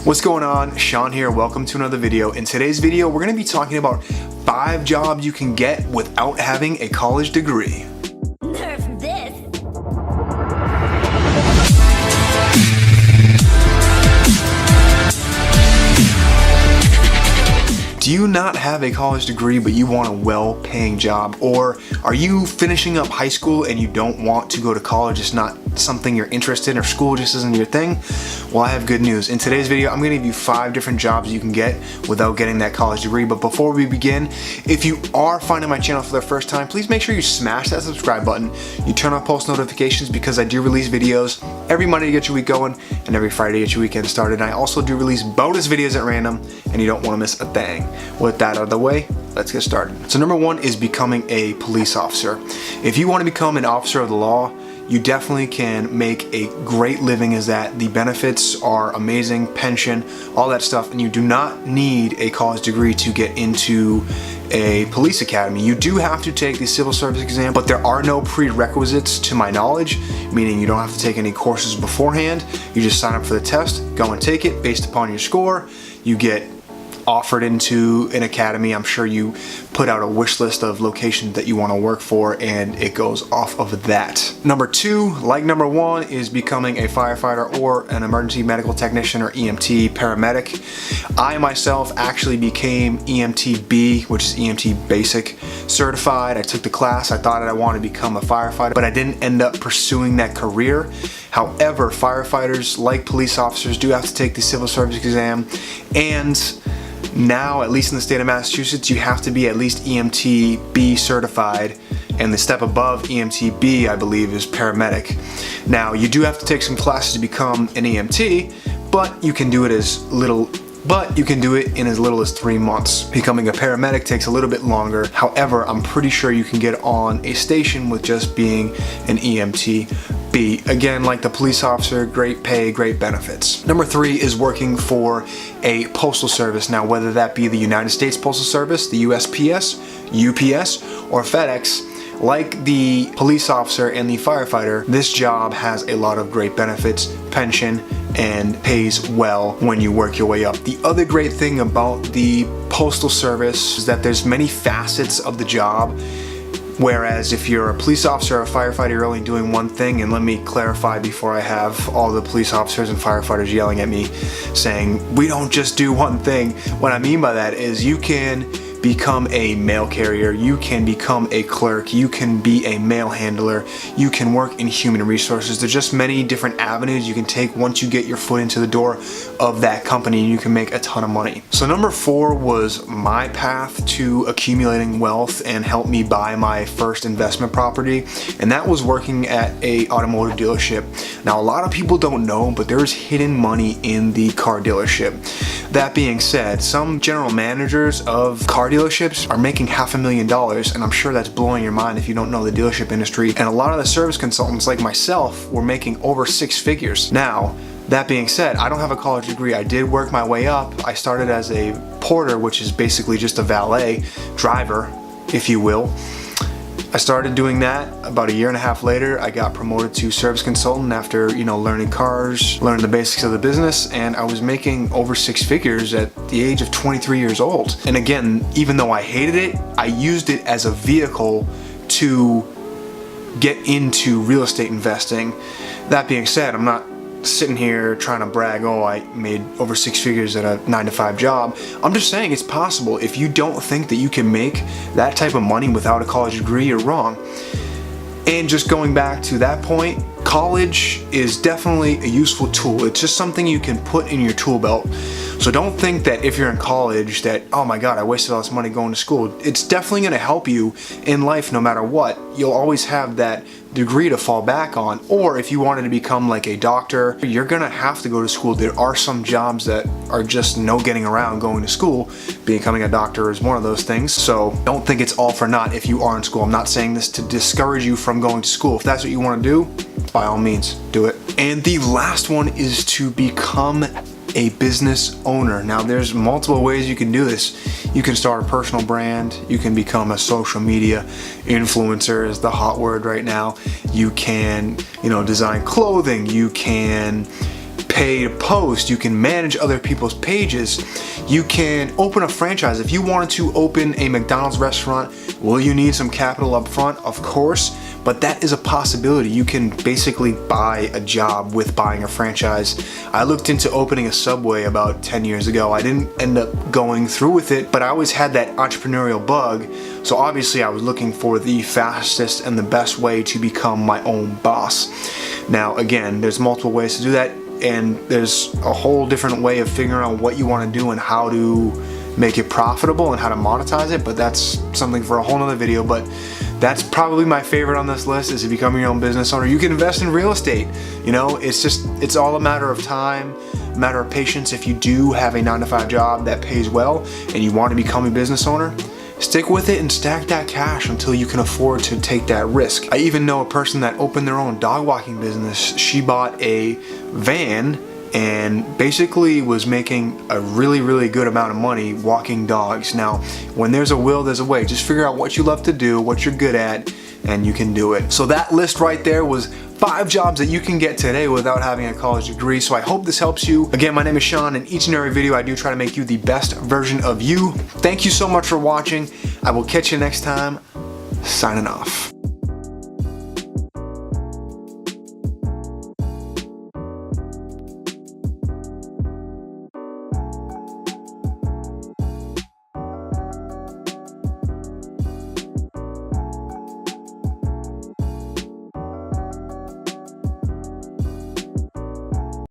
What's going on? Sean here. Welcome to another video. In today's video, we're going to be talking about 5 jobs you can get without having a college degree. Nerf this! Do you not have a college degree but you want a well-paying job? Or are you finishing up high school and you don't want to go to college? It's not something you're interested in, or school just isn't your thing? Well, I have good news. In today's video, I'm going to give you 5 different jobs you can get without getting that college degree. But before we begin, if you are finding my channel for the first time, please make sure you smash that subscribe button. You turn on post notifications because I do release videos every Monday to get your week going and every Friday to get your weekend started. And I also do release bonus videos at random, and you don't want to miss a thing. With that out of the way, let's get started. So number 1 is becoming a police officer. If you want to become an officer of the law, you definitely can make a great living as that. The benefits are amazing, pension, all that stuff, and you do not need a college degree to get into a police academy. You do have to take the civil service exam, but there are no prerequisites to my knowledge, meaning you don't have to take any courses beforehand. You just sign up for the test, go and take it. Based upon your score, you get offered into an academy. I'm sure you put out a wish list of locations that you want to work for, and it goes off of that. Number 2, like number 1, is becoming a firefighter or an emergency medical technician, or EMT paramedic. I myself actually became EMT B, which is EMT basic certified. I took the class. I thought I wanted to become a firefighter, but I didn't end up pursuing that career. However, firefighters, like police officers, do have to take the civil service exam, and now, at least in the state of Massachusetts, you have to be at least EMT B certified, and the step above EMT B, I believe, is paramedic. Now, you do have to take some classes to become an EMT, but you can do it in as little as 3 months. Becoming a paramedic takes a little bit longer. However, I'm pretty sure you can get on a station with just being an EMT B. Again, like the police officer, great pay, great benefits. Number 3 is working for a postal service. Now, whether that be the United States Postal Service, the USPS, UPS, or FedEx, like the police officer and the firefighter, this job has a lot of great benefits, pension, and pays well when you work your way up. The other great thing about the Postal Service is that there's many facets of the job. Whereas if you're a police officer or a firefighter, you're only doing one thing. And let me clarify before I have all the police officers and firefighters yelling at me saying, we don't just do one thing. What I mean by that is you can become a mail carrier, you can become a clerk, you can be a mail handler, you can work in human resources. There's just many different avenues you can take once you get your foot into the door of that company, and you can make a ton of money. So number 4 was my path to accumulating wealth and helped me buy my first investment property, and that was working at a automotive dealership. Now, a lot of people don't know, but there's hidden money in the car dealership. That being said, some general managers of car dealerships are making $500,000, and I'm sure that's blowing your mind if you don't know the dealership industry. And a lot of the service consultants like myself were making over 6 figures. Now, that being said, I don't have a college degree. I did work my way up. I started as a porter, which is basically just a valet driver, if you will. I started doing that. About a year and a half later, I got promoted to service consultant after, learning cars, learning the basics of the business, and I was making over 6 figures at the age of 23 years old. And again, even though I hated it, I used it as a vehicle to get into real estate investing. That being said, I'm not sitting here trying to brag, oh, I made over 6 figures at a 9-to-5 job. I'm just saying it's possible. If you don't think that you can make that type of money without a college degree, you're wrong. And just going back to that point, college is definitely a useful tool. It's just something you can put in your tool belt. So don't think that if you're in college that, oh my God, I wasted all this money going to school. It's definitely going to help you in life no matter what. You'll always have that degree to fall back on. Or if you wanted to become like a doctor, you're going to have to go to school. There are some jobs that are just no getting around going to school. Becoming a doctor is one of those things. So don't think it's all for naught if you are in school. I'm not saying this to discourage you from going to school. If that's what you want to do, by all means, do it. And the last one is to become a business owner. Now, there's multiple ways you can do this. You can start a personal brand. You can become a social media influencer, is the hot word right now. You can, design clothing. You can pay to post, you can manage other people's pages, you can open a franchise. If you wanted to open a McDonald's restaurant, will you need some capital up front? Of course, but that is a possibility. You can basically buy a job with buying a franchise. I looked into opening a Subway about 10 years ago. I didn't end up going through with it, but I always had that entrepreneurial bug. So obviously I was looking for the fastest and the best way to become my own boss. Now again, there's multiple ways to do that, and there's a whole different way of figuring out what you want to do and how to make it profitable and how to monetize it, but that's something for a whole nother video. But that's probably my favorite on this list, is to become your own business owner. You can invest in real estate. You know, it's all a matter of time, a matter of patience. If you do have a 9-to-5 job that pays well and you want to become a business owner, stick with it and stack that cash until you can afford to take that risk. I even know a person that opened their own dog walking business. She bought a van and basically was making a really good amount of money walking dogs. Now, when there's a will, there's a way. Just figure out what you love to do, what you're good at, and you can do it. So that list right there was 5 jobs that you can get today without having a college degree. So I hope this helps you. Again, my name is Sean, and each and every video I do try to make you the best version of you. Thank you so much for watching. I will catch you next time. Signing off.